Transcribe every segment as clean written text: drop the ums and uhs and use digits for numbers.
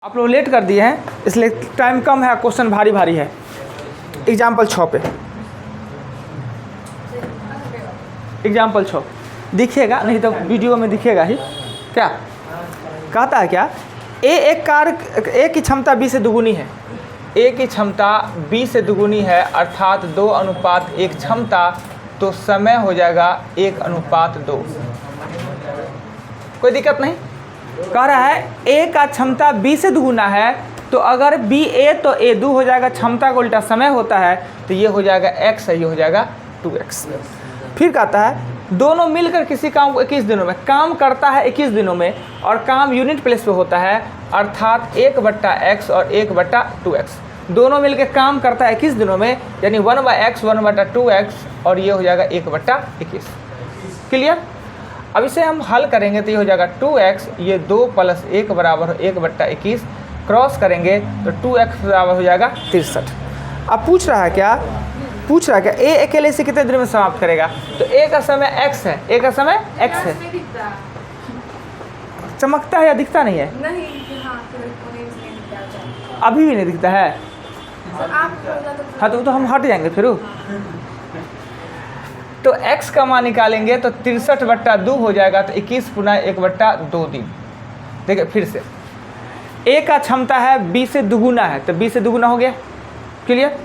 आप लोग लेट कर दिए हैं इसलिए टाइम कम है, क्वेश्चन भारी भारी है। एग्जाम्पल 6 पे, एग्जाम्पल 6 दिखेगा नहीं तो वीडियो में दिखेगा ही। क्या कहता है, क्या ए की क्षमता बी से दुगुनी है। ए की क्षमता बी से दुगुनी है अर्थात 2:1 क्षमता, तो समय हो जाएगा 1:2। कोई दिक्कत नहीं। कह रहा है ए का क्षमता बी से दुगुना है, तो अगर बी ए तो ए 2 हो जाएगा, क्षमता का उल्टा समय होता है तो ये हो जाएगा x, ये हो जाएगा 2x। फिर कहता है दोनों मिलकर किसी काम को 21 दिनों में काम करता है, 21 दिनों में, और काम यूनिट प्लेस पे होता है अर्थात 1/x और 1/2x। दोनों मिलकर काम करता है 21 दिनों में, यानी 1/x 1/2x, और ये हो जाएगा 1/21। क्लियर। अब इसे हम हल करेंगे तो ये हो जाएगा 2x, ये 2 + 1 बराबर 1/21, क्रॉस करेंगे तो 2x बराबर हो जाएगा 63। अब पूछ रहा है क्या, ए अकेले से कितने दिन में समाप्त करेगा, तो ए का समय x है, ए का समय x है। चमकता है या दिखता नहीं है? नहीं, अभी भी नहीं दिखता है। हाँ तो हम हट जाएंगे फिर। तो x का मान निकालेंगे तो 63/2 हो जाएगा, तो 21 × 1/2 दिन। देखिए फिर से, a का क्षमता है b से दुगुना है, तो b से दुगुना हो गया। क्लियर।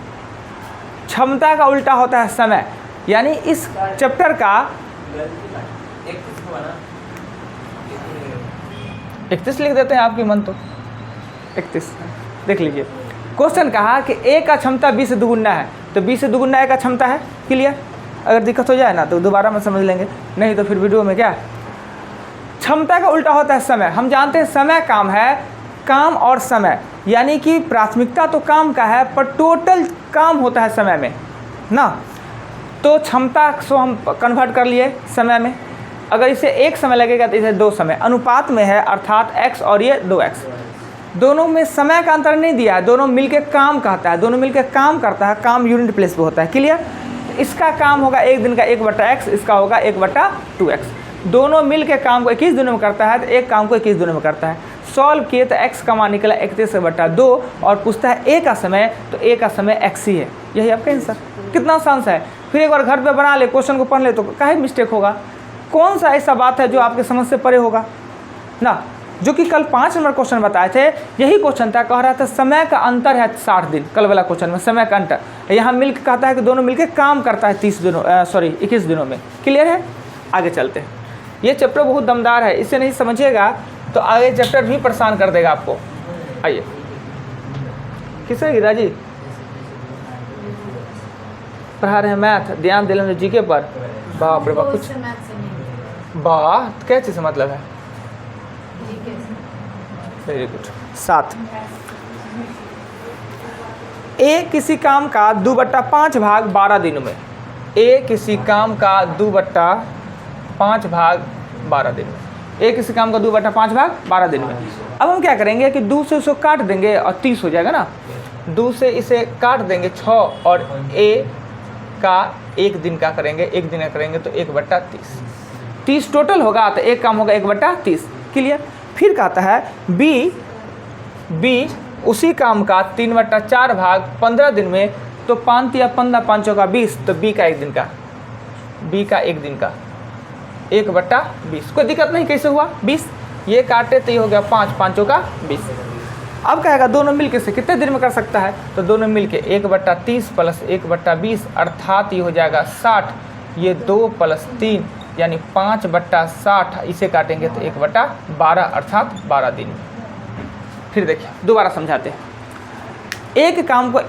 क्षमता का उल्टा होता है समय, यानी इस चैप्टर का 31 लिख देते हैं, आपकी मन तो 31 देख लीजिए। क्वेश्चन कहा कि a का क्षमता b से दुगुना है, तो b से दुगुना a का क्षमता है। क्लियर। अगर दिक्कत हो जाए ना तो दोबारा में समझ लेंगे, नहीं तो फिर वीडियो में क्या। क्षमता का उल्टा होता है समय। हम जानते हैं समय काम है, काम और समय, यानी कि प्राथमिकता तो काम का है पर टोटल काम होता है समय में ना। तो क्षमता को हम कन्वर्ट कर लिए समय में, अगर इसे 1 समय लगेगा तो इसे 2 समय, अनुपात में है अर्थात x और ये 2x। दोनों में समय का अंतर नहीं दिया है, दोनों मिलके काम कहता है, दोनों मिलके काम करता है, काम यूनिट प्लेस पे होता है। क्लियर। इसका काम होगा 1 दिन का 1/x, इसका होगा 1/2x। दोनों मिल के काम को 21 दिनों में करता है, तो एक काम को 21 दिनों में करता है। सॉल्व किए तो x का मान निकला 31/2, और पूछता है a का समय, तो a का समय x ही है। यही आपका आंसर। कितना आसान सा है। फिर एक बार घर पे बना ले, क्वेश्चन को पढ़ ले, तो काहे मिस्टेक होगा। कौन सा ऐसा बात है जो आपके समझ से परे होगा ना। जो कि कल 5 नंबर क्वेश्चन बताए थे, यही क्वेश्चन था। कह रहा था समय का अंतर है 60 दिन, कल वाला क्वेश्चन में समय का अंतर। यहाँ मिलकर कहता है कि दोनों मिलकर काम करता है 21 दिनों में। क्लियर है। आगे चलते हैं। ये चैप्टर बहुत दमदार है, इसे नहीं समझिएगा तो आगे चैप्टर भी परेशान कर देगा आपको। आइए, किसे गिरा जी पढ़ा रहे हैं मैथ, ध्यान दिला जीके पर। बाप रे बाप, कुछ वाह, क्या चीज़ मतलब है। Very good. 7, ए किसी काम का 2/5 भाग 12 दिनों में। ए किसी काम का 2/5 भाग 12 दिन में। ए किसी काम का 2/5 भाग 12 दिन में। अब हम क्या करेंगे कि 2 से उसको काट देंगे और 30 हो जाएगा ना। 2 से इसे काट देंगे 6, और ए का 1 दिन का करेंगे, 1 दिन का करेंगे तो 1/30। 30 टोटल होगा तो एक काम होगा 1/30। क्लियर। फिर कहता है बी उसी काम का 3/4 भाग 15 दिन में, तो 5 या 15 5 का 20, तो बी का 1 दिन का, 1/20। कोई दिक्कत नहीं। कैसे हुआ 20, ये काटे तो ये हो गया 5 5 का 20। अब कहेगा दोनों मिलके से कितने दिन में कर सकता है, तो दोनों मिलके 1/30 + 1/20 अर्थात ये हो जाएगा 60। ये 2 + 3 यानी 5/60, इसे काटेंगे तो 1/12 अर्थात 12 दिन में। फिर देखिए दोबारा समझाते हैं। एक काम को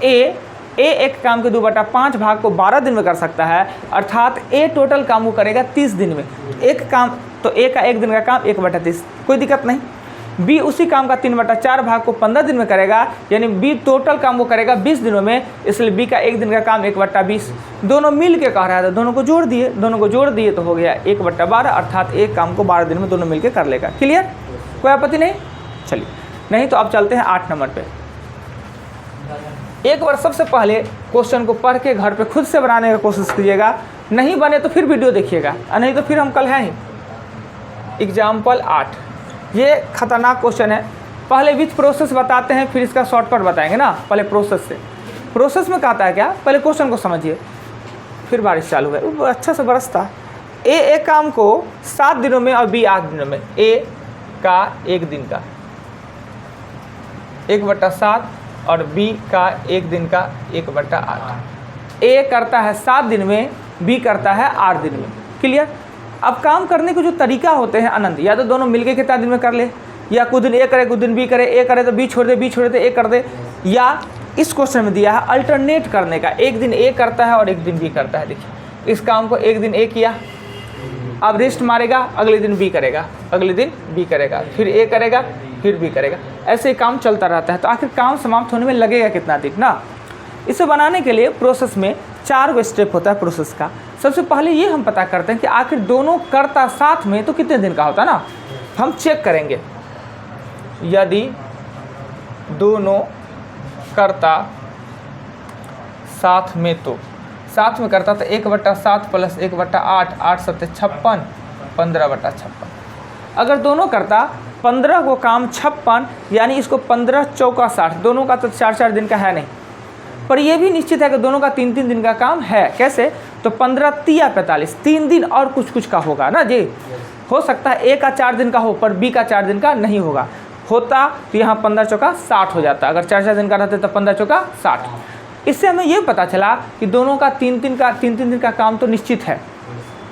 एक काम के 2/5 भाग को 12 दिन में कर सकता है, अर्थात ए टोटल काम को करेगा 30 दिन में। एक काम तो ए का 1 दिन का काम 1/30, कोई दिक्कत नहीं। बी उसी काम का 3/4 भाग को 15 दिन में करेगा, यानी बी टोटल काम को करेगा 20 दिनों में, इसलिए बी का 1 दिन का काम 1/20। दोनों मिल के कह रहा था, दोनों को जोड़ दिए तो हो गया 1/12, अर्थात एक काम को 12 दिन में दोनों मिल के कर लेगा। क्लियर। कोई आपत्ति नहीं। चलिए, नहीं तो अब चलते हैं 8 नंबर पे। एक बार सबसे पहले क्वेश्चन को पढ़ के घर पे खुद से बनाने की कोशिश कीजिएगा, नहीं बने तो फिर वीडियो देखिएगा, नहीं तो फिर हम कल हैं ही। एग्जाम्पल 8, ये खतरनाक क्वेश्चन है, पहले विच प्रोसेस बताते हैं, फिर इसका शॉर्टकट बताएंगे ना। पहले प्रोसेस से, प्रोसेस में कहता है क्या, पहले क्वेश्चन को समझिए। फिर बारिश चालू है, वो अच्छा से बरसता। ए एक काम को 7 दिनों में और बी 8 दिनों में। ए का 1 दिन का 1/7 और बी का 1 दिन का 1/8। ए करता है 7 दिन में, बी करता है 8 दिन में। क्लियर। अब काम करने के जो तरीका होते हैं अनंत, या तो दोनों मिलके कितना दिन में कर ले, या कुछ दिन ए करे कुछ दिन बी करे, ए करे तो बी छोड़ दे, बी छोड़ दे ए कर दे, या इस क्वेश्चन में दिया है अल्टरनेट करने का, एक दिन ए करता है और एक दिन बी करता है। देखिए इस काम को एक दिन ए किया, अब रेस्ट मारेगा, अगले दिन बी करेगा, अगले दिन बी करेगा, फिर ए करेगा, फिर बी करेगा, ऐसे ही काम चलता रहता है। तो आखिर काम समाप्त होने में लगेगा कितना दिन ना। इसे बनाने के लिए प्रोसेस में 4 गो स्टेप होता है प्रोसेस का। सबसे पहले ये हम पता करते हैं कि आखिर दोनों करता साथ में तो कितने दिन का होता है ना। हम चेक करेंगे, यदि दोनों करता साथ में, तो साथ में करता तो 1/7 + 1/8, 8 × 7 = 56, 15/56। अगर दोनों करता 15 को काम 56, यानी इसको 15 चौका 60, दोनों का तो 4-4 दिन का है नहीं, पर यह भी निश्चित है कि दोनों का 3-3 दिन का काम है। कैसे, तो 15 × 45, 3 दिन और कुछ का होगा ना जी। हो सकता है ए का 4 दिन का हो पर बी का 4 दिन का नहीं होगा, होता तो यहाँ 15 चौका 60 हो जाता। अगर 4-4 दिन का रहते तो 15 चौका 60। इससे हमें ये पता चला कि दोनों का 3-3 दिन का काम तो निश्चित है।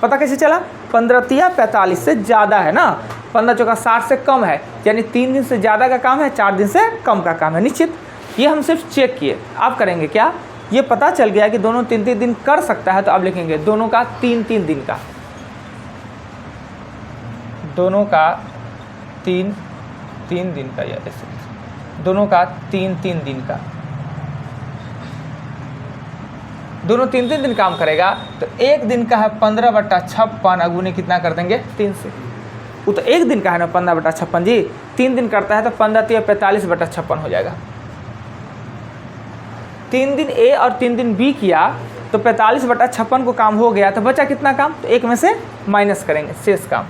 पता कैसे चला, 15 × 45 से ज़्यादा है ना, 15 चौका 60 से कम है, यानी 3 दिन से ज़्यादा का काम है, 4 दिन से कम का काम है निश्चित। ये हम सिर्फ चेक किए। आप करेंगे क्या, ये पता चल गया कि दोनों 3-3 दिन कर सकता है, तो अब लिखेंगे दोनों का 3-3 दिन का, दोनों का 3-3 दिन का, या ऐसे दोनों का 3-3 दिन का, दोनों 3-3 दिन काम करेगा। तो एक दिन का है 15/56, अगुने कितना कर देंगे 3 से, वो तो एक दिन का है ना 15/56 जी। 3 दिन करता है तो 15 × 3 = 45/56 हो जाएगा। 3 दिन ए और 3 दिन बी किया तो 45/56 को काम हो गया। तो बचा कितना काम, तो एक में से माइनस करेंगे शेष काम,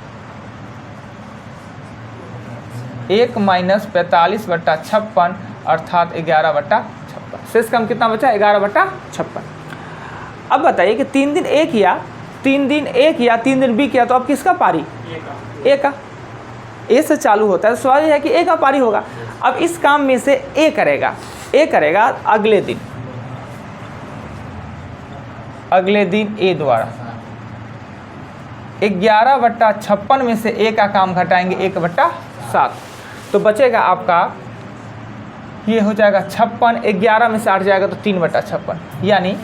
1 - 45/56 अर्थात 11/56। शेष काम कितना बचा, 11/56। अब बताइए कि 3 दिन ए किया, 3 दिन ए किया, 3 दिन बी किया, तो अब किसका पारी, ए का। ए से चालू होता है, सवाल यह है कि ए का पारी होगा। अब इस काम में से ए करेगा, ए करेगा अगले दिन, अगले दिन ए द्वारा 11/56 में से ए का काम घटाएंगे 1/7, तो बचेगा आपका, ये हो जाएगा 56, 11 में से 8 जाएगा तो 3/56, यानी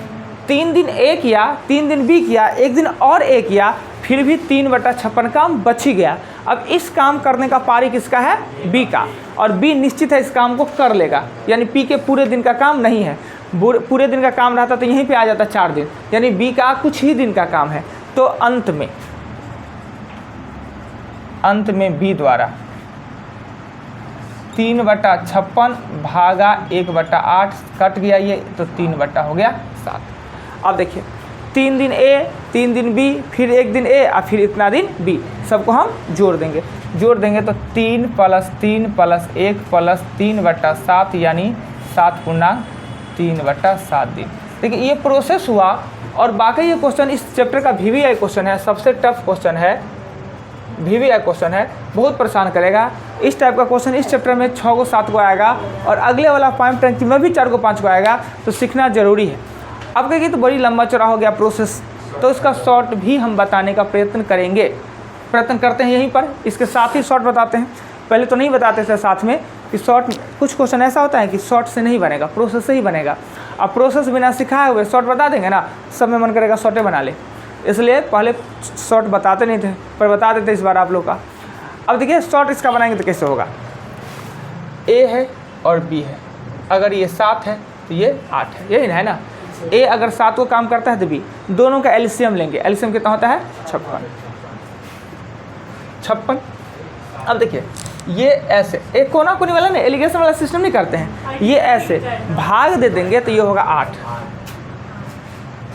3 दिन ए किया, 3 दिन बी किया, एक दिन और ए किया, फिर भी 3/56 काम बच ही गया। अब इस काम करने का पारी किसका है, बी का, और बी निश्चित है इस काम को कर लेगा, यानी पी के पूरे दिन का काम नहीं है। पूरे दिन का काम रहता तो यहीं पे आ जाता 4 दिन, यानी बी का कुछ ही दिन का काम है। तो अंत में बी द्वारा 3/56 भागा 1/8 कट गया ये, तो 3 हो गया 7। अब देखिए 3 दिन ए, 3 दिन बी, फिर एक दिन ए और फिर इतना दिन बी, सबको हम जोड़ देंगे तो 3 + 3 + 1 + 3/7, यानी 7 × 3/7 दिन। देखिए ये प्रोसेस हुआ। और बाकी ये क्वेश्चन इस चैप्टर का VVI क्वेश्चन है, सबसे टफ क्वेश्चन है, VVI क्वेश्चन है, बहुत परेशान करेगा। इस टाइप का क्वेश्चन इस चैप्टर में 6 को 7 को आएगा, और अगले वाला पाइप टंकी में भी 4 को 5 को आएगा, तो सीखना जरूरी है। अब कहेंगे तो बड़ी लंबा चौड़ा हो गया प्रोसेस, तो इसका शॉर्ट भी हम बताने का प्रयत्न करते हैं यहीं पर। इसके साथ ही शॉर्ट बताते हैं, पहले तो नहीं बताते थे साथ में कि शॉर्ट, कुछ क्वेश्चन ऐसा होता है कि शॉर्ट से नहीं बनेगा, प्रोसेस से ही बनेगा। अब प्रोसेस बिना सिखाए हुए शॉर्ट बता देंगे ना, सब में मन करेगा शॉर्टे बना ले, इसलिए पहले शॉर्ट बताते नहीं थे, पर बता देते इस बार आप लोग का। अब देखिए शॉर्ट इसका बनाएंगे तो कैसे होगा, ए है और बी है, अगर ये 7 है तो ये 8 है, यही है ना। ए अगर 7 को काम करता है तो बी, दोनों का एलसीएम लेंगे, एलसीएम कितना होता है 56। अब देखिए ये ऐसे एक कोना कोनी वाला नहीं, एलिगेशन वाला सिस्टम नहीं करते हैं, ये ऐसे भाग दे देंगे तो ये होगा 8।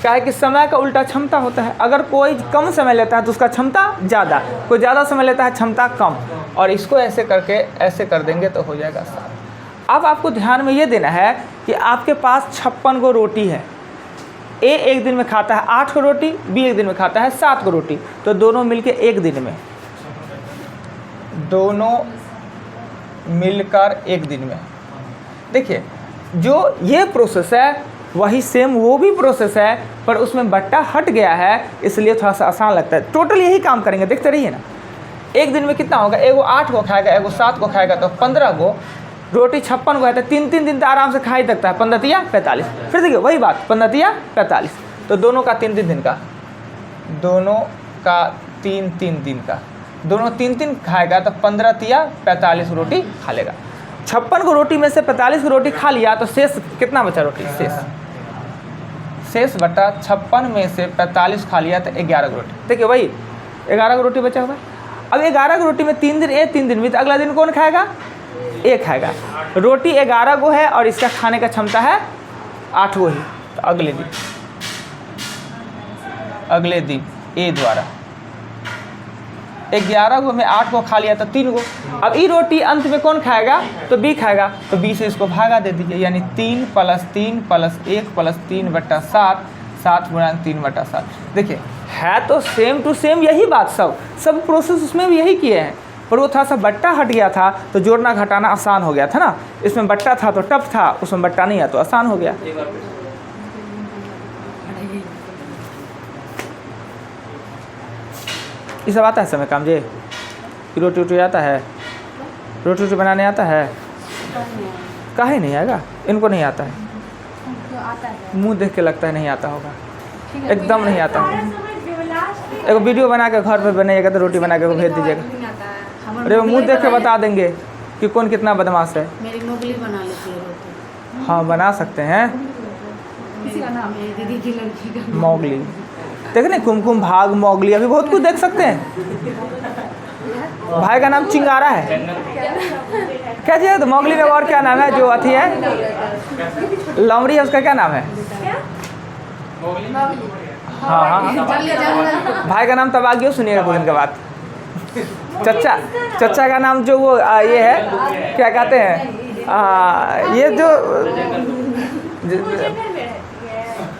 क्या है कि समय का उल्टा क्षमता होता है, अगर कोई कम समय लेता है तो उसका क्षमता ज़्यादा, कोई ज़्यादा समय लेता है क्षमता कम। और इसको ऐसे करके ऐसे कर देंगे तो हो जाएगा 7। अब आपको ध्यान में ये देना है कि आपके पास 56 गो रोटी है। ए एक दिन में खाता है 8 को रोटी, बी एक दिन में खाता है 7 को रोटी, तो दोनों मिलके एक दिन में, दोनों मिलकर एक दिन में। देखिए जो ये प्रोसेस है वही सेम वो भी प्रोसेस है, पर उसमें बट्टा हट गया है, इसलिए थोड़ा सा आसान लगता है। टोटल यही काम करेंगे, देखते रहिए ना। एक दिन में कितना होगा, एगो 8 को खाएगा, एगो 7 को खाएगा, तो 15 गो रोटी 56 को है, तो 3-3 दिन तो आराम से खा ही सकता है। 15 तिया 45, फिर देखिए वही बात, 15 तिया 45, तो दोनों का 3-3 दिन का, दोनों का 3-3 दिन का, दोनों 3-3 खाएगा तो 15 तिया 45 रोटी खा लेगा। 56 को रोटी में से 45 को रोटी खा लिया तो शेष कितना बचा रोटी, शेष बटा 56 में से 45 खा लिया तो 11 रोटी। देखिए वही 11 रोटी बचा हुआ है। अब 11 रोटी में 3 दिन ए 3 दिन भी, तो अगला दिन कौन खाएगा, ए खाएगा। रोटी 11 गो है और इसका खाने का क्षमता है 8 गो ही, तो अगले दिन ए द्वारा 11 गो में 8 को खा लिया तो 3 गो। अब ये रोटी अंत में कौन खाएगा, तो बी खाएगा, तो बी से इसको भागा दे दीजिए, यानी 3 + 3 + 1 + 3 बटा 7, 7 × 3 बटा 7। देखिए है तो सेम टू सेम यही बात, सब प्रोसेस उसमें भी यही किए हैं, पर वो थोड़ा सा बट्टा हट गया था तो जोड़ना घटाना आसान हो गया था ना। इसमें बट्टा था तो टफ था, उसमें बट्टा नहीं है तो आसान हो गया। ये सब आता है समय काम जी, रोटी आता है, रोटी बनाने आता है, काहे नहीं आएगा, इनको नहीं आता है, मुंह देख के लगता है नहीं आता होगा, एकदम नहीं आता होगा। एक वीडियो बना के घर पर बनाइएगा तो रोटी बना के भेज दीजिएगा, अरे मुंह देख के बता देंगे कि कौन कितना बदमाश है। मेरी मोगली बना लेती है रोटी। हाँ बना सकते हैं, दीदी की लड़की का मोगली देख नहीं, कुमकुम भाग, मोगली, अभी बहुत कुछ देख सकते हैं। भाई का नाम चिंगारा है, क्या जी, तो मोगली में और क्या नाम है जो अथी है, लमड़ी है, उसका क्या नाम है, हाँ, भाई का नाम तबागियो, सुनिएगा कुछ दिन के बाद। चचा का नाम जो वो ये है, क्या कहते हैं, ये जो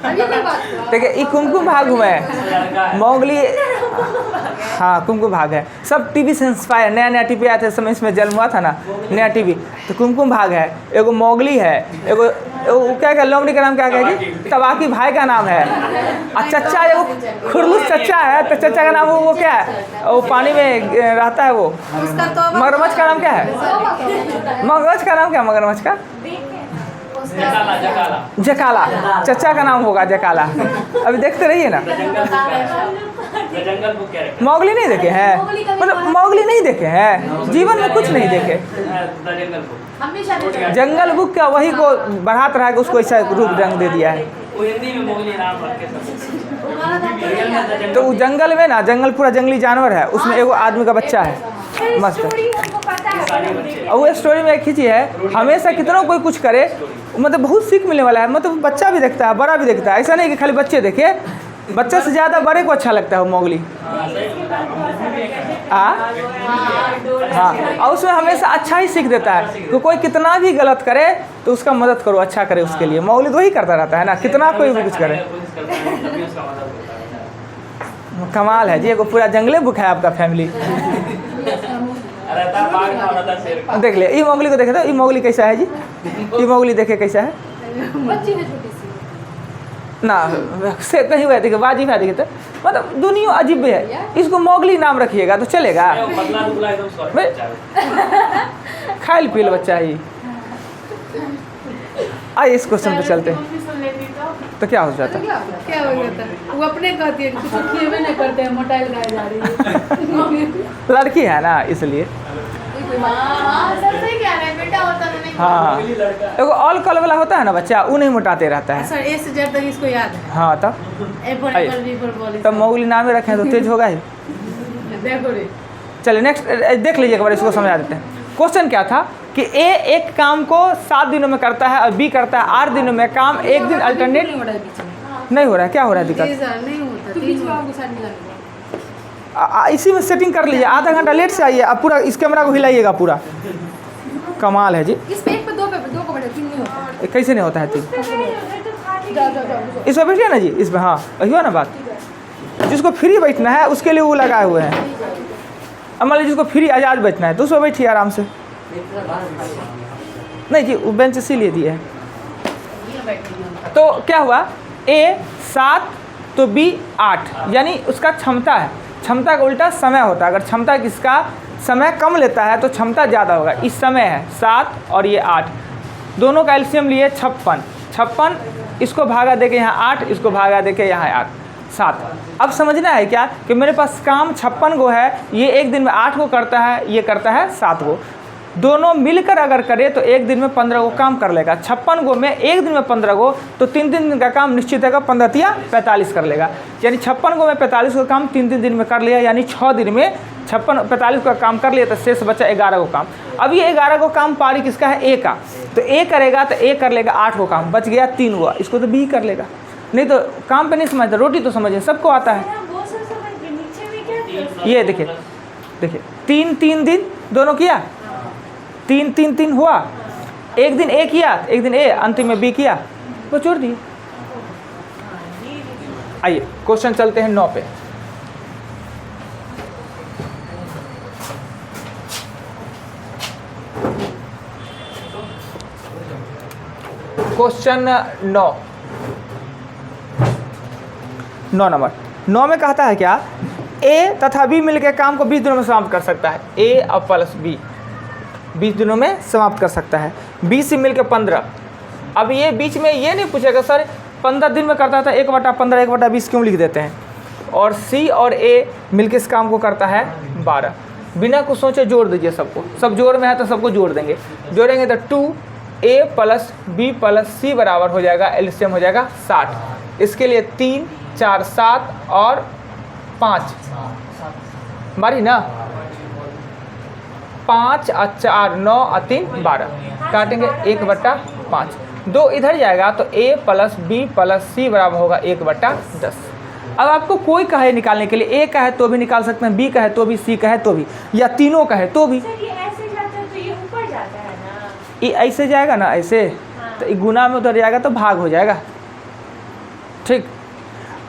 देखिए ये कुमकुम भाग हुआ है, मोगली, हाँ कुमकुम भाग है, सब टीवी से इंस्पायर, नया टीवी आया था समय, इसमें जन्म हुआ था ना नया टीवी, तो कुमकुम भाग है, एगो मोगली है, एगो क्या लोमड़ी का नाम क्या कहेगी, तबाकी भाई का नाम है, और चचा एगो खुरलूस चचा है, तो चचा का नाम वो क्या है, वो पानी में रहता है, वो मगरमच्छ का नाम क्या है, मगरमच्छ का नाम क्या है, मगरमच्छ का जकाला, चचा का नाम होगा जकाला। अभी देखते रहिए ना, मोगली नहीं देखे हैं, मतलब मोगली नहीं देखे हैं, जीवन में कुछ नहीं देखे। जंगल बुक क्या वही को बढ़ाता रहा, उसको ऐसा रूप रंग दे दिया है। तो जंगल में ना, जंगल पूरा जंगली जानवर है, उसमें एगो आदमी का बच्चा है, मस्त। और वो स्टोरी में एक ही चीज़ है, हमेशा कितना कोई कुछ करे, मतलब बहुत सीख मिलने वाला है, मतलब बच्चा भी देखता है, बड़ा भी देखता है, ऐसा नहीं कि खाली बच्चे देखे, बच्चे से ज़्यादा बड़े को अच्छा लगता है वो मोगली। हाँ, और उसमें हमेशा अच्छा ही सीख देता है कि कोई कितना भी गलत करे तो उसका मदद करो, अच्छा करे उसके लिए। मोगली तो वही करता रहता है ना, कितना कोई भी कुछ करे। कमाल है जी, ये पूरा जंगले बुक है आपका फैमिली। देख ले, ये मोगली को देखे तो, ये मोगली कैसा है जी, ये मोगली देखे कैसा है ना, से कहीं हुआ देखिए, बाजी है देखिए, तो मतलब दुनिया अजीब है। इसको मोगली नाम रखिएगा तो चलेगा, खाइल पील बच्चा ही। आइए इस क्वेश्चन पे चलते हैं, तो क्या हो जाता है, क्या हो जाता है, वो अपने कहती है कुछ खिएबे नहीं करते हैं, मोटाई लगाई जा रही है। लड़की है ना इसलिए, हाँ, एगो ऑल कल वाला होता है ना बच्चा, वो नहीं मोटाते रहता है। सर ए से जेड तक इसको याद है। हाँ तब तब मोगली नाम रखे तो तेज होगा ही। चलिए नेक्स्ट देख लीजिए, एक बार इसको समझा देते हैं। क्वेश्चन क्या था कि ए एक काम को 7 दिनों में करता है और बी करता है 8 दिनों में काम, एक दिन अल्टरनेट नहीं हो रहा है, क्या हो रहा है दिक्कत, इसी में सेटिंग कर लीजिए, आधा घंटा लेट से आइए, आप पूरा इस कैमरा को हिलाइएगा पूरा। कमाल है जी। इस पे एक पे दो को बैठे, तीन नहीं होता। कैसे नहीं होता है तीन? जाओ। इस पर बैठिए ना जी, इस पर। हाँ वही हुआ ना बात। जिसको फ्री बैठना है उसके लिए वो लगाए हुए हैं। अब मान लीजिए जिसको फ्री आज़ाद बैठना है तो उसको बैठिए आराम से। नहीं जी, वो बेंच इसीलिए दिए है। तो क्या हुआ, A 7 तो B 8, यानी उसका क्षमता है। क्षमता का उल्टा समय होता है। अगर क्षमता किसका समय कम लेता है तो क्षमता ज़्यादा होगा। इस समय है 7 और ये 8, दोनों का एलसीएम लिए 56। इसको भागा देके यहाँ 8, इसको भागा देके यहाँ 8, 7। अब समझना है क्या कि मेरे पास काम 56 गो है, ये एक दिन में 8 गो करता है, ये करता है 7 गो। दोनों मिलकर अगर करे तो एक दिन में 15 गो काम कर लेगा। 56 गो में एक दिन में 15 गो, तो 3 दिन का काम निश्चित है, 15 या 45 कर लेगा। यानी 56 गो में 45 का काम 3 दिन में कर लिया, यानी 6 दिन में 45 का काम कर लिया, तो शेष बचा 11 गो काम। अब ये 11 गो काम पारी किसका है, A का। तो A करेगा तो A कर लेगा 8 गो काम, बच गया 3 गो, इसको तो B कर लेगा। नहीं तो काम पे नहीं समझता, रोटी तो समझिए, सबको आता है। ये देखिए 3 दिन दोनों किया, 3 हुआ। एक दिन A किया, एक दिन A, अंतिम में B किया, वो छोड़ दिए। आइए क्वेश्चन चलते हैं 9 पे। क्वेश्चन 9 नंबर 9 में कहता है क्या, A तथा B मिलकर काम को 20 दिनों में समाप्त कर सकता है। A और प्लस B 20 दिनों में समाप्त कर सकता है। B से मिलकर 15। अब ये बीच में ये नहीं पूछेगा सर 15 दिन में करता था 1/15 1/20 क्यों लिख देते हैं। और C और A मिलकर इस काम को करता है 12। बिना कुछ सोचे जोड़ दीजिए सबको, सब जोड़ में है तो सबको जोड़ देंगे। जोड़ेंगे तो 2A plus B plus C बराबर हो जाएगा, एलसीएम हो जाएगा 60। इसके लिए 3 4 7 और 5 मारी ना, 5 और 4 9 और 3 12, काटेंगे 1/5। 2 इधर जाएगा तो A plus B plus C बराबर होगा 1/10। अब आपको कोई कहे निकालने के लिए, A कहे तो भी निकाल सकते हैं, B कहे तो भी, C कहे तो भी, या तीनों कहे तो भी। ये ऐसे जाएगा ना, ऐसे तो गुना में उधर जाएगा तो भाग हो जाएगा। ठीक,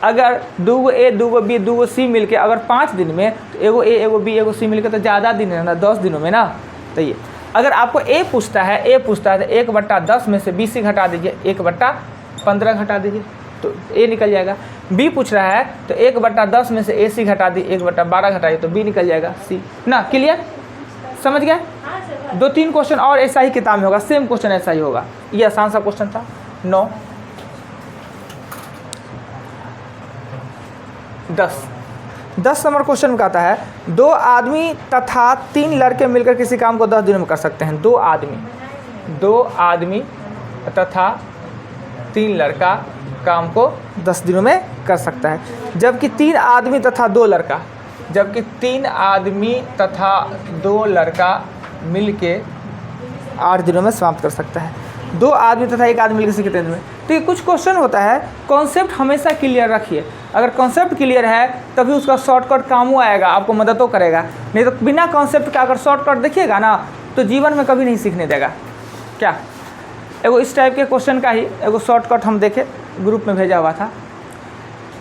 अगर 2 A 2 B 2 C मिलके अगर 5 दिन में, तो एगो A एगो B एगो C मिलके तो ज़्यादा दिन है ना, 10 दिनों में ना। तो ये अगर आपको A पूछता है तो 1/10 में से BC घटा दीजिए, 1/15 घटा दीजिए तो A निकल जाएगा। B पूछ रहा है तो 1/10 में से AC घटा दी, 1/12 घटाइए तो B निकल जाएगा C ना। क्लियर, समझ गए। 2-3 क्वेश्चन और ऐसा ही किताब में होगा, सेम क्वेश्चन ऐसा ही होगा। ये आसान सा क्वेश्चन था। 10 नंबर क्वेश्चन में कहता है 2 आदमी तथा 3 लड़के मिलकर किसी काम को 10 दिनों में कर सकते हैं। 2 आदमी तथा 3 लड़का काम को 10 दिनों में कर सकता है, जबकि 3 आदमी तथा 2 लड़का मिलके 8 दिनों में समाप्त कर सकता है। 2 आदमी तथा 1 आदमी मिलकर कितने दिन में। तो ये कुछ क्वेश्चन होता है, कॉन्सेप्ट हमेशा क्लियर रखिए। अगर कॉन्सेप्ट क्लियर है तभी उसका शॉर्टकट कामों आएगा, आपको मदद तो करेगा। नहीं तो बिना कॉन्सेप्ट का अगर शॉर्टकट देखिएगा ना तो जीवन में कभी नहीं सीखने देगा। क्या एगो इस टाइप के क्वेश्चन का ही एगो शॉर्टकट हम देखे, ग्रुप में भेजा हुआ था।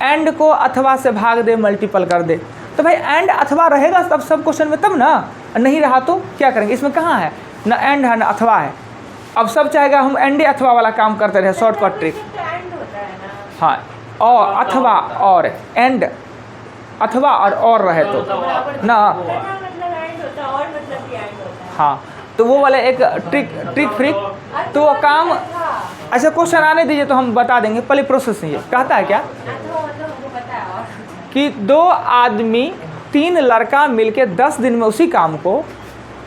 एंड को अथवा से भाग दे, मल्टीपल कर दे। तो भाई एंड अथवा रहेगा तब सब क्वेश्चन में, तब ना। नहीं रहा तो क्या करेंगे, इसमें कहाँ है ना एंड है ना अथवा है। अब सब चाहेगा हम एंड अथवा वाला काम करते रहे, शॉर्टकट ट्रिक। हाँ, और अथवा और एंड, अथवा और रहे तो ना। हाँ, तो वो वाले एक ट्रिक फ्रिक, तो वो काम ऐसे क्वेश्चन आने दीजिए तो हम बता देंगे। पहले प्रोसेस ये कहता है क्या कि 2 आदमी 3 लड़का मिलके 10 दिन में उसी काम को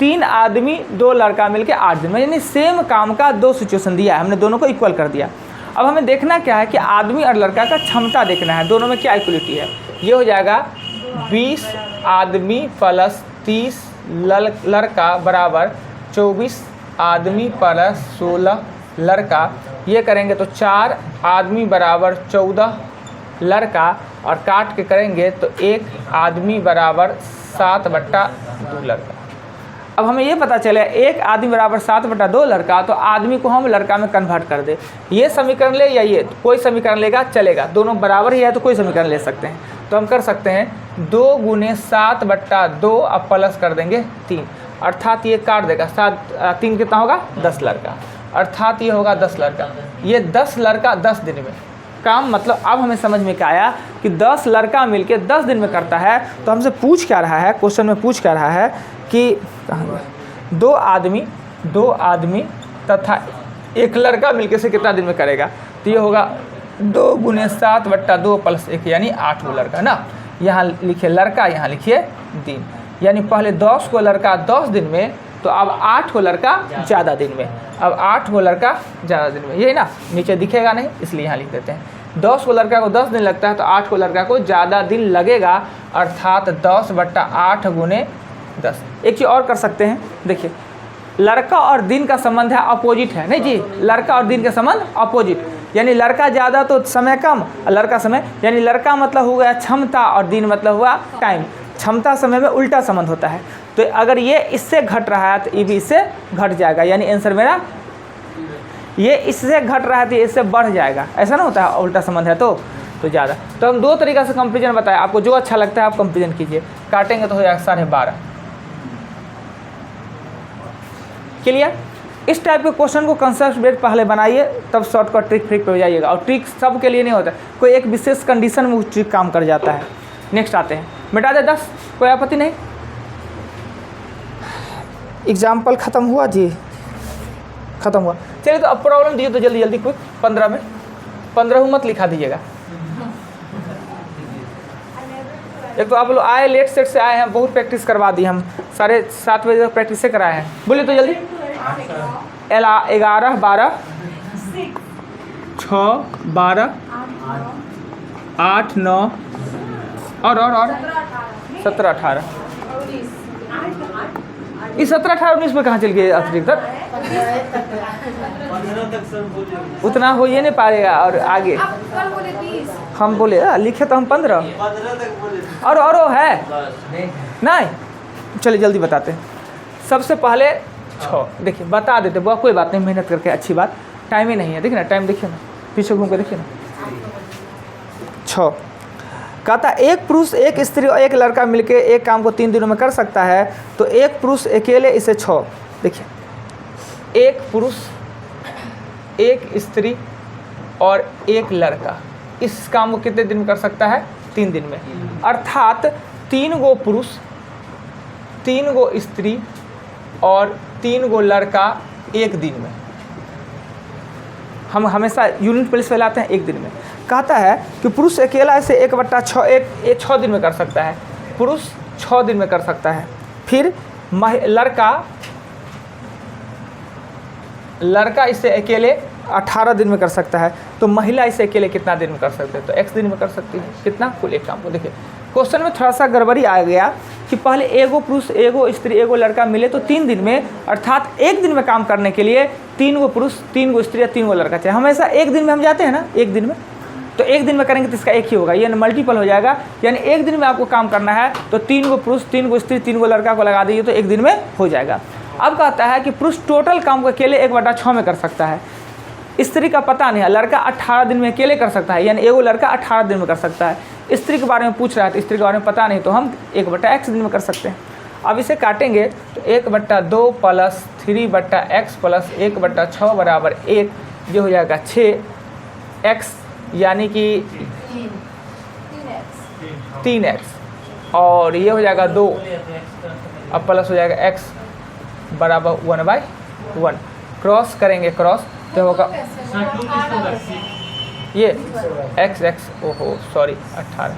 3 आदमी 2 लड़का मिलके 8 दिन में, यानी सेम काम का 2 सिचुएशन दिया है, हमने दोनों को इक्वल कर दिया। अब हमें देखना क्या है कि आदमी और लड़का का क्षमता देखना है, दोनों में क्या इक्वलिटी है। ये हो जाएगा 20 आदमी प्लस 30 लड़का बराबर 24 आदमी प्लस 16 लड़का। ये करेंगे तो 4 आदमी बराबर 14 लड़का और काट के करेंगे तो 1 आदमी बराबर 7/2 लड़का। अब हमें ये पता चले 1 आदमी बराबर 7/2 लड़का, तो आदमी को हम लड़का में कन्वर्ट कर दे। ये समीकरण ले या ये, कोई समीकरण लेगा चलेगा, दोनों बराबर ही है तो कोई समीकरण ले सकते हैं। तो हम कर सकते हैं 2 × 7/2 अब प्लस कर देंगे 3, अर्थात ये काट देगा 3 कितना होगा 10 लड़का, अर्थात ये होगा 10 लड़का। ये 10 लड़का 10 दिन में काम, मतलब अब हमें समझ में क्या आया कि 10 लड़का मिलके 10 दिन में करता है। तो हमसे पूछ क्या रहा है, क्वेश्चन में पूछ क्या रहा है कि 2 आदमी तथा 1 लड़का मिलके से कितना दिन में करेगा। तो ये होगा 2 × 7/2 + 1 यानी 8 लड़का ना। यहाँ लिखिए लड़का, यहाँ लिखिए दिन, यानी पहले 10 को लड़का 10 दिन में, तो अब 8 लड़का ज़्यादा दिन में, अब 8 लड़का ज़्यादा दिन में, यही ना, नीचे दिखेगा नहीं इसलिए यहाँ लिख देते हैं। 10 को लड़का को 10 दिन लगता है तो 8 लड़का को ज़्यादा दिन लगेगा, अर्थात 10/8 × 10। एक चीज़ और कर सकते हैं, देखिए लड़का और दिन का संबंध है अपोजिट है, नहीं जी, लड़का और दिन का संबंध अपोजिट, यानी लड़का ज़्यादा तो समय कम, लड़का समय, यानी लड़का मतलब हो गया क्षमता और दिन मतलब हुआ टाइम। क्षमता समय में उल्टा संबंध होता है, तो अगर ये इससे घट रहा है तो ये भी इससे घट जाएगा, यानी आंसर मेरा ये इससे घट रहा है तो इससे बढ़ जाएगा, ऐसा ना होता है, उल्टा संबंध है तो ज़्यादा। तो हम 2 तरीका से कंपेरिजन बताया, आपको जो अच्छा लगता है आप कंपेरिजन कीजिए। काटेंगे तो हो जाएगा 12.5। क्लियर? इस टाइप के क्वेश्चन को कंसेप्ट बेस्ड पहले बनाइए, तब शॉर्टकट ट्रिक फ्रिक पे हो जाइएगा। और ट्रिक सब के लिए नहीं होता, कोई एक विशेष कंडीशन में वो ट्रिक काम कर जाता है। नेक्स्ट आते हैं, मिटा दे 10, कोई आपत्ति नहीं। एग्जाम्पल ख़त्म हुआ जी, ख़त्म हुआ। चलिए तो अब प्रॉब्लम दिए तो जल्दी जल्दी क्विक 15 में, 15 मत लिखा दीजिएगा। एक तो आप लोग आए लेट सेट से आए हैं, बहुत प्रैक्टिस करवा दी हम, 7:30 बजे तक प्रैक्टिस से कराए हैं। बोलिए तो जल्दी। 11 12 6 12 8 9 और 17 18। इस 17 18 19 में कहाँ चल गए अतिरिक्त? उतना हो ही नहीं पाएगा। और आगे हम बोले लिखे तो हम 15 और है नहीं। चलिए जल्दी बताते हैं। सबसे पहले 6, देखिए बता देते, बहुत कोई बात नहीं, मेहनत करके अच्छी बात, टाइम ही नहीं है, देखिए ना टाइम, देखिए ना पीछे घूम के देखिए ना। 6 कहता एक पुरुष एक स्त्री और एक लड़का मिलके एक काम को 3 दिनों में कर सकता है, तो एक पुरुष अकेले इसे 6, देखिए एक पुरुष एक स्त्री और एक लड़का इस काम को कितने दिन में कर सकता है? 3 दिन में, अर्थात 3 गो पुरुष 3 गो स्त्री और 3 गो लड़का 1 दिन में। हम हमेशा यूनिट प्लेस पे लाते हैं 1 दिन में। कहता है कि पुरुष अकेला इसे 1/6 एक 6 दिन में कर सकता है, पुरुष 6 दिन में कर सकता है। फिर लड़का इसे अकेले 18 दिन में कर सकता है, तो महिला इसे अकेले कितना दिन में कर सकते हैं? तो x दिन में कर सकती है। कितना? कुल एक काम को। देखिए क्वेश्चन में थोड़ा सा गड़बड़ी आ गया कि पहले एगो पुरुष एगो स्त्री एगो लड़का मिले तो 3 दिन में, अर्थात 1 दिन में काम करने के लिए 3 गो पुरुष 3 गो स्त्री या 3 गो लड़का चाहिए। हमेशा 1 दिन में हम जाते हैं ना, 1 दिन में, तो 1 दिन में करेंगे तो इसका 1 ही होगा, ये मल्टीपल हो जाएगा। यानी 1 दिन में आपको काम करना है तो 3 गो पुरुष 3 गो स्त्री 3 गो लड़का को लगा दीजिए तो 1 दिन में हो जाएगा। अब कहता है कि पुरुष टोटल काम को अकेले 1/6 में कर सकता है, स्त्री का पता नहीं है, लड़का 18 दिन में अकेले कर सकता है, यानी एगो लड़का 18 दिन में कर सकता है। स्त्री के बारे में पूछ रहा है तो स्त्री के बारे में पता नहीं, तो हम 1/x दिन में कर सकते हैं। अब इसे काटेंगे तो 1/2 + 3/x + 1/6 बराबर 1, ये हो जाएगा 6x, यानी कि 3x, और ये हो जाएगा 2, अब प्लस हो जाएगा x बराबर 1/1। क्रॉस करेंगे, क्रॉस तो होगा ये x, ओहो सॉरी 18,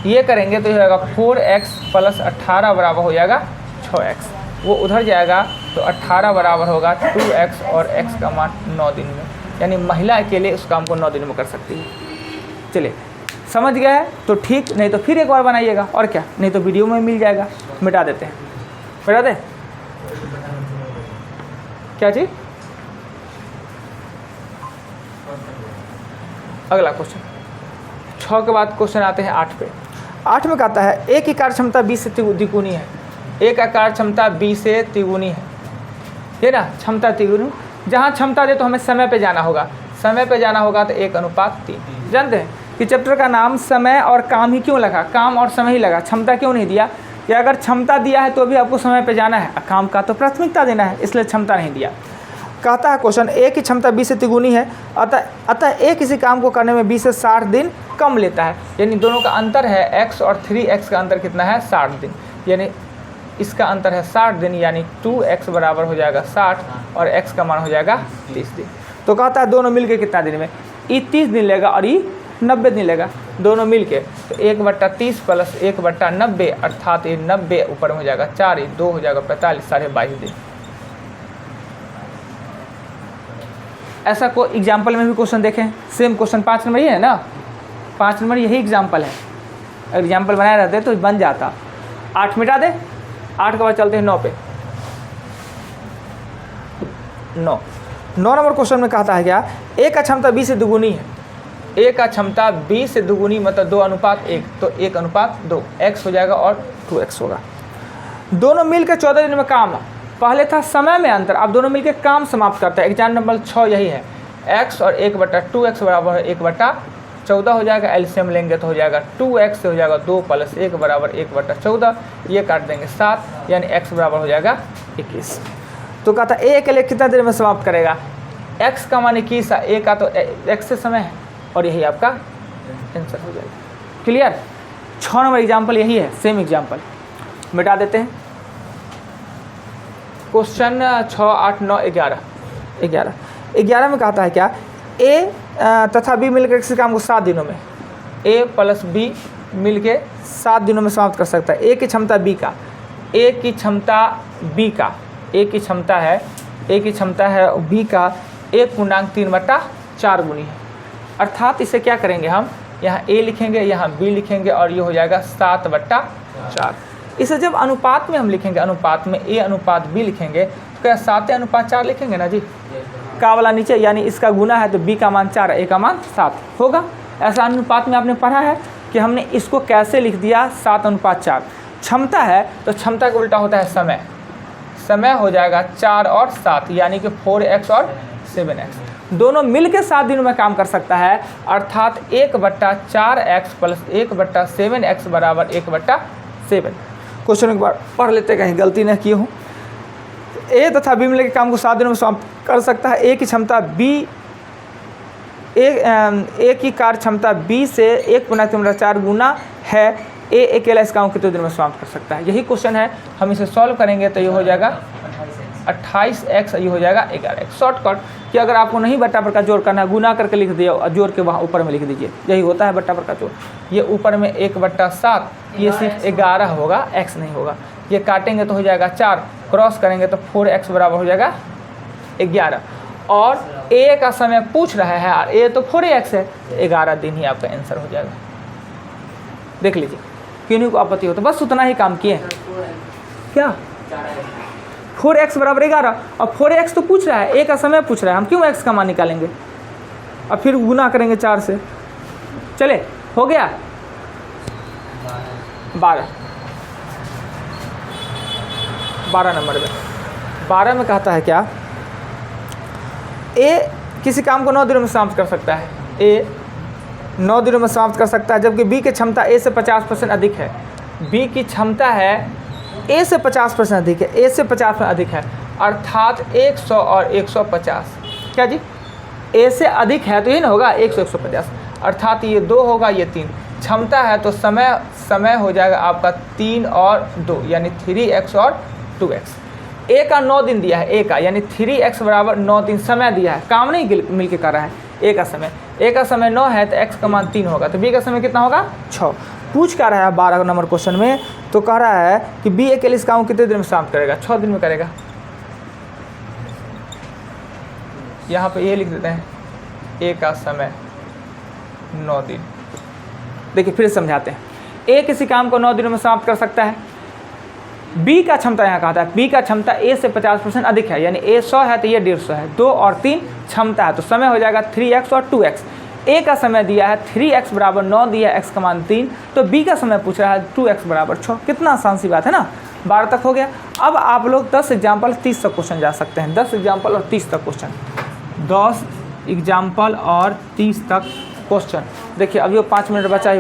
ये करेंगे तो होगा 4x + 18 बराबर हो जाएगा 6x, वो उधर जाएगा तो 18 बराबर होगा 2x और x का मान 9 दिन में, यानी महिला अकेले उस काम को 9 दिन में कर सकती है। चलिए समझ गया है तो ठीक, नहीं तो फिर एक बार बनाइएगा, और क्या, नहीं तो वीडियो में मिल जाएगा। मिटा देते हैं, मिटा दें क्या चीज़। अगला क्वेश्चन 6 के बाद क्वेश्चन आते हैं 8 पे। 8 में कहता है ए की कार्य क्षमता 20 से तिगुनी है। ए का कार्य क्षमता 20 से तिगुनी है, ये ना क्षमता तिगुनी। जहाँ क्षमता दे तो हमें समय पे जाना होगा, समय पे जाना होगा तो 1:3। जानते हैं कि चैप्टर का नाम समय और काम ही क्यों लगा, काम और समय ही लगा, क्षमता क्यों नहीं दिया? कि अगर क्षमता दिया है तो भी आपको समय पे जाना है, काम का तो प्राथमिकता देना है, इसलिए क्षमता नहीं दिया। कहता है क्वेश्चन ए की क्षमता 20 से तिगुनी है, अतः ए किसी काम को करने में 20 से 60 दिन कम लेता है। यानी दोनों का अंतर है x और 3x का अंतर कितना है 60 दिन, यानी इसका अंतर है 60 दिन, यानी 2x बराबर हो जाएगा 60 और x का मान हो जाएगा 30 दिन। तो कहता है दोनों मिलके कितना दिन में, ये 30 दिन लेगा और ये 90 दिन लेगा, दोनों मिलके। तो 1/30 प्लस 1/90 अर्थात ये 90 ऊपर में हो जाएगा 4, ये 2 हो जाएगा 45, 22.5 दिन। ऐसा को एग्जाम्पल में भी क्वेश्चन देखें, सेम क्वेश्चन 5 नंबर ही है ना, 5 नंबर यही एग्जाम्पल है। एग्जाम्पल बनाए रहते तो बन जाता। 8 मिटा दे, 8 के बाद चलते हैं 9 पे। 9 नंबर क्वेश्चन में कहता है क्या, ए का क्षमता 20 से दुगुनी है। ए का क्षमता 20 से दुगुनी मतलब 2:1, तो 1:2, x हो जाएगा और 2x होगा। दोनों मिलकर 14 दिन में काम, पहले था समय में अंतर, अब दोनों मिलकर काम समाप्त करते हैं। एग्जाम्पल नंबर 6 यही है, x और 1/2x बराबर 1/14 हो जाएगा। एलसीएम लेंगे तो हो जाएगा 2x से हो जाएगा 2 प्लस 1 बराबर 1/14, ये काट देंगे 7, यानी x बराबर हो जाएगा 21। तो कहता है ए के लिए कितना देर में समाप्त करेगा, x का मान 21 है, ए का तो x से समय है, और यही आपका आंसर हो जाएगा। क्लियर। 6 नंबर एग्जाम्पल यही है, सेम एग्जाम्पल मिटा देते हैं। क्वेश्चन 6, 8, 9, 11 में कहता है क्या, ए तथा बी मिलकर किसी काम को 7 दिनों में, ए प्लस बी मिलके 7 दिनों में समाप्त कर सकता है। ए की क्षमता बी का, ए की क्षमता बी का, ए की क्षमता है, ए की क्षमता है बी का 1/3/4 गुनी है। अर्थात इसे क्या करेंगे हम, यहाँ ए लिखेंगे, यहाँ बी लिखेंगे, और ये हो जाएगा 7/4। इसे जब अनुपात में हम लिखेंगे, अनुपात में ए अनुपात बी लिखेंगे तो क्या 7:4 लिखेंगे ना जी, का वाला नीचे, यानी इसका गुना है तो बी का मान 4, ए का मान 7 होगा। ऐसा अनुपात में आपने पढ़ा है कि हमने इसको कैसे लिख दिया 7:4। क्षमता है तो क्षमता का उल्टा होता है समय, समय हो जाएगा 4 और 7, यानी कि 4x और 7x, दोनों मिलकर 7 दिनों में काम कर सकता है। अर्थात 1/4x प्लस 1/7x बराबर 1/7। क्वेश्चन एक बार पढ़ लेते, कहीं गलती न किए हूँ। ए तथा बी मिलकर काम को 7 दिनों में समाप्त कर सकता है। ए की क्षमता बी, ए की कार्य क्षमता बी से 1/4 गुना है। ए अकेला इस काम को कितने दिन में समाप्त कर सकता है, यही क्वेश्चन है। हम इसे सॉल्व करेंगे तो ये हो जाएगा 28x, ये हो जाएगा 11x। शॉर्टकट कि अगर आपको नहीं बट्टा पर का जोड़ करना है, गुना करके लिख दिया और जोड़ के वहाँ ऊपर में लिख दीजिए, यही होता है बट्टा पर का जोड़। ये ऊपर में 1/7, ये सिर्फ 11 होगा, x नहीं होगा। ये काटेंगे तो हो जाएगा 4, क्रॉस करेंगे तो 4x बराबर हो जाएगा 11। और a का समय पूछ रहा है, और a तो 4x है, 11 दिन ही आपका आंसर हो जाएगा। देख लीजिए, किन्हीं को आपत्ति हो तो बस उतना ही काम किए। क्या 4x बराबर 11, और 4x तो पूछ रहा है, a का समय पूछ रहा है, हम क्यों x का मान निकालेंगे, और फिर गुना करेंगे 4 से। चले, हो गया 12 नंबर में। 12 में कहता है क्या, ए किसी काम को 9 दिनों में समाप्त कर सकता है। ए 9 दिनों में समाप्त कर सकता है, जबकि बी की क्षमता ए से 50% अधिक है। बी की क्षमता है ए से 50% अधिक है, ए से 50% अधिक है, अर्थात 100 और 150। क्या जी, ए से अधिक है तो ये ना होगा 100 150, अर्थात ये 2 होगा, ये 3। क्षमता है तो समय हो जाएगा आपका 3 और 2, यानी 3x और 2x। ए का 9 दिन दिया है, ए का यानी 3x बराबर 9 दिन समय दिया है, काम नहीं मिल के कर रहा है। ए का समय 9 है तो x का मान 3 होगा, तो बी का समय कितना होगा 6। पूछ क्या रहा है 12 नंबर क्वेश्चन में, तो कह रहा है कि बी अकेले इस काम को कितने दिन में समाप्त करेगा, 6 दिन में करेगा। यहाँ पे ये लिख देते हैं, ए का समय 9 दिन। देखिए फिर समझाते हैं, ए किसी काम को 9 दिनों में समाप्त कर सकता है। बी का क्षमता यहाँ कहता है, बी का क्षमता ए से 50% अधिक है, यानी ए 100 है तो ये 150 है, 2 और 3 क्षमता है, तो समय हो जाएगा 3x और 2x। ए का समय दिया है 3x बराबर 9 दिया है x का मान 3, तो बी का समय पूछ रहा है 2x बराबर 6। कितना आसान सी बात है ना, 12 तक हो गया। अब आप लोग 10 एग्जाम्पल 30 तक क्वेश्चन जा सकते हैं, 10 एग्जाम्पल और 30 तक क्वेश्चन, 10 एग्जाम्पल और 30 तक क्वेश्चन। देखिए अभी वो 5 मिनट बचा है।